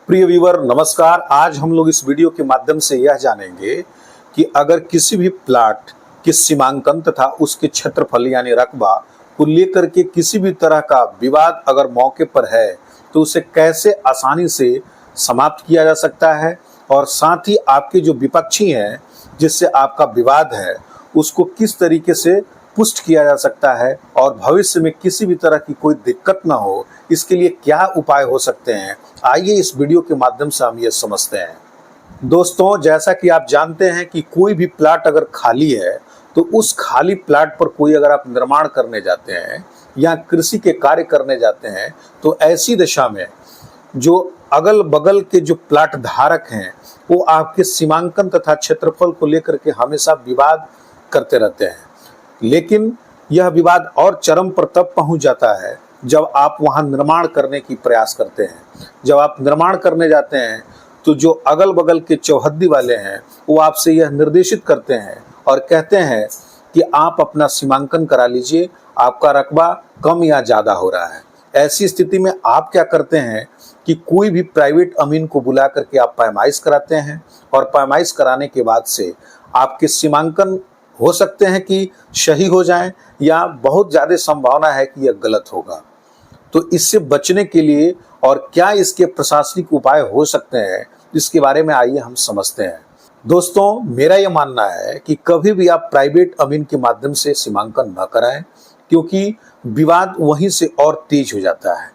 प्रिय व्यूअर नमस्कार। आज हम लोग इस वीडियो के माध्यम से यह जानेंगे कि अगर किसी भी प्लाट के सीमांकन तथा उसके क्षेत्रफल यानी रकबा को लेकर के किसी भी तरह का विवाद अगर मौके पर है तो उसे कैसे आसानी से समाप्त किया जा सकता है, और साथ ही आपके जो विपक्षी हैं जिससे आपका विवाद है उसको किस तरीके से पुष्ट किया जा सकता है, और भविष्य में किसी भी तरह की कोई दिक्कत ना हो इसके लिए क्या उपाय हो सकते हैं। आइए इस वीडियो के माध्यम से हम ये समझते हैं। दोस्तों, जैसा कि आप जानते हैं कि कोई भी प्लाट अगर खाली है तो उस खाली प्लाट पर कोई अगर आप निर्माण करने जाते हैं या कृषि के कार्य करने जाते हैं तो ऐसी दशा में जो अगल बगल के जो प्लाट धारक हैं वो आपके सीमांकन तथा क्षेत्रफल को लेकर के हमेशा विवाद करते रहते हैं। लेकिन यह विवाद और चरम पर तब पहुंच जाता है जब आप वहां निर्माण करने की प्रयास करते हैं। जब आप निर्माण करने जाते हैं तो जो अगल बगल के चौहद्दी वाले हैं वो आपसे यह निर्देशित करते हैं और कहते हैं कि आप अपना सीमांकन करा लीजिए, आपका रकबा कम या ज़्यादा हो रहा है। ऐसी स्थिति में आप क्या करते हैं कि कोई भी प्राइवेट अमीन को बुला करके आप पैमाइश कराते हैं, और पैमाइश कराने के बाद से आपके सीमांकन हो सकते हैं कि सही हो जाएं या बहुत ज़्यादा संभावना है कि यह गलत होगा। तो इससे बचने के लिए और क्या इसके प्रशासनिक उपाय हो सकते हैं इसके बारे में आइए हम समझते हैं। दोस्तों, मेरा यह मानना है कि कभी भी आप प्राइवेट अमीन के माध्यम से सीमांकन न कराएं, क्योंकि विवाद वहीं से और तेज हो जाता है।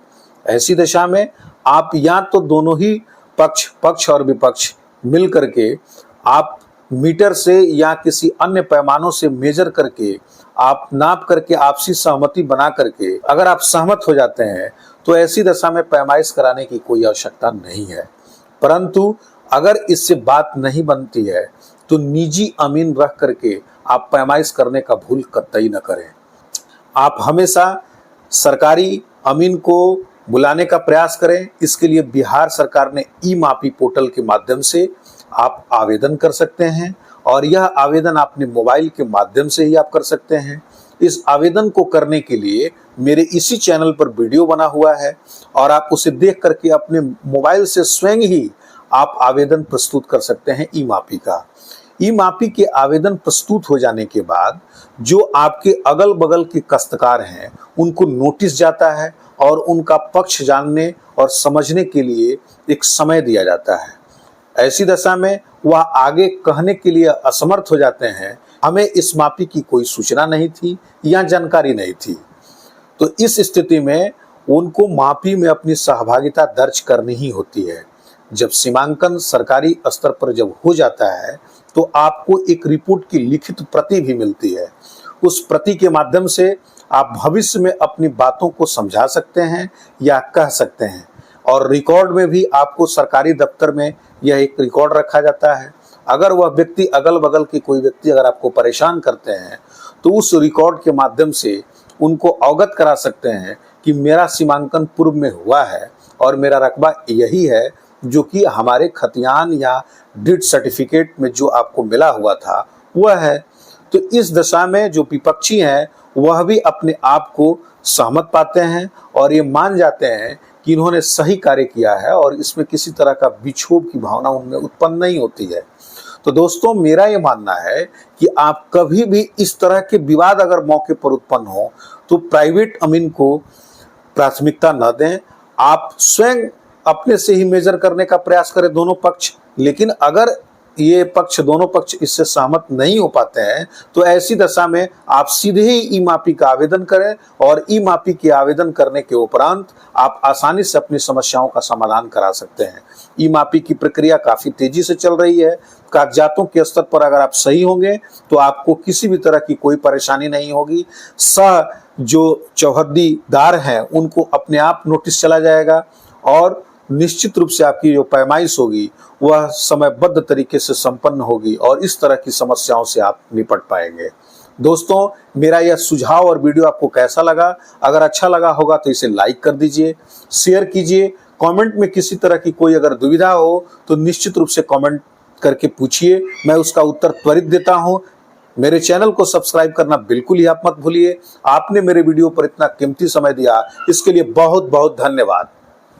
ऐसी दशा में आप या तो दोनों ही पक्ष और विपक्ष मिल करके आप मीटर से या किसी अन्य पैमानों से मेजर करके आप नाप करके आपसी सहमति बना करके अगर आप सहमत हो जाते हैं तो ऐसी दशा में पैमाइश कराने की कोई आवश्यकता नहीं है। परंतु अगर इससे बात नहीं बनती है तो निजी अमीन रख करके आप पैमाइश करने का भूल कतई न करें। आप हमेशा सरकारी अमीन को बुलाने का प्रयास करें। इसके लिए बिहार सरकार ने ई-मापी पोर्टल के माध्यम से आप आवेदन कर सकते हैं, और यह आवेदन अपने मोबाइल के माध्यम से ही आप कर सकते हैं। इस आवेदन को करने के लिए मेरे इसी चैनल पर वीडियो बना हुआ है और आप उसे देख करके अपने मोबाइल से स्वयं ही आप आवेदन प्रस्तुत कर सकते हैं ई-मापी का। ई-मापी के आवेदन प्रस्तुत हो जाने के बाद जो आपके अगल बगल के काश्तकार हैं उनको नोटिस जाता है और उनका पक्ष जानने और समझने के लिए एक समय दिया जाता है। ऐसी दशा में वह आगे कहने के लिए असमर्थ हो जाते हैं, हमें इस मापी की कोई सूचना नहीं थी या जानकारी नहीं थी। तो इस स्थिति में उनको मापी में अपनी सहभागिता दर्ज करनी ही होती है। जब सीमांकन सरकारी स्तर पर जब हो जाता है तो आपको एक रिपोर्ट की लिखित प्रति भी मिलती है। उस प्रति के माध्यम से आप भविष्य में अपनी बातों को समझा सकते हैं या कह सकते हैं, और रिकॉर्ड में भी आपको सरकारी दफ्तर में यह एक रिकॉर्ड रखा जाता है। अगर वह व्यक्ति अगल बगल के कोई व्यक्ति अगर आपको परेशान करते हैं तो उस रिकॉर्ड के माध्यम से उनको अवगत करा सकते हैं कि मेरा सीमांकन पूर्व में हुआ है और मेरा रकबा यही है जो कि हमारे खतियान या डीड सर्टिफिकेट में जो आपको मिला हुआ था वह है। तो इस दशा में जो विपक्षी हैं वह भी अपने आप को सहमत पाते हैं और ये मान जाते हैं कि इन्होंने सही कार्य किया है और इसमें किसी तरह का विक्षोभ की भावना उनमें उत्पन्न नहीं होती है। तो दोस्तों, मेरा ये मानना है कि आप कभी भी इस तरह के विवाद अगर मौके पर उत्पन्न हो तो प्राइवेट अमीन को प्राथमिकता न दें। आप स्वयं अपने से ही मेजर करने का प्रयास करें दोनों पक्ष। लेकिन अगर ये दोनों पक्ष इससे सहमत नहीं हो पाते हैं तो ऐसी दशा में आप सीधे ही ई-मापी का आवेदन करें, और ई-मापी के आवेदन करने के उपरांत आप आसानी से अपनी समस्याओं का समाधान करा सकते हैं। ई-मापी की प्रक्रिया काफ़ी तेजी से चल रही है। कागजातों के स्तर पर अगर आप सही होंगे तो आपको किसी भी तरह की कोई परेशानी नहीं होगी। जो चौहद्दीदार हैं उनको अपने आप नोटिस चला जाएगा, और निश्चित रूप से आपकी जो पैमाइश होगी वह समयबद्ध तरीके से संपन्न होगी और इस तरह की समस्याओं से आप निपट पाएंगे। दोस्तों, मेरा यह सुझाव और वीडियो आपको कैसा लगा? अगर अच्छा लगा होगा तो इसे लाइक कर दीजिए, शेयर कीजिए। कमेंट में किसी तरह की कोई अगर दुविधा हो तो निश्चित रूप से कमेंट करके पूछिए, मैं उसका उत्तर त्वरित देता हूँ। मेरे चैनल को सब्सक्राइब करना बिल्कुल ही आप मत भूलिए। आपने मेरे वीडियो पर इतना कीमती समय दिया, इसके लिए बहुत बहुत धन्यवाद।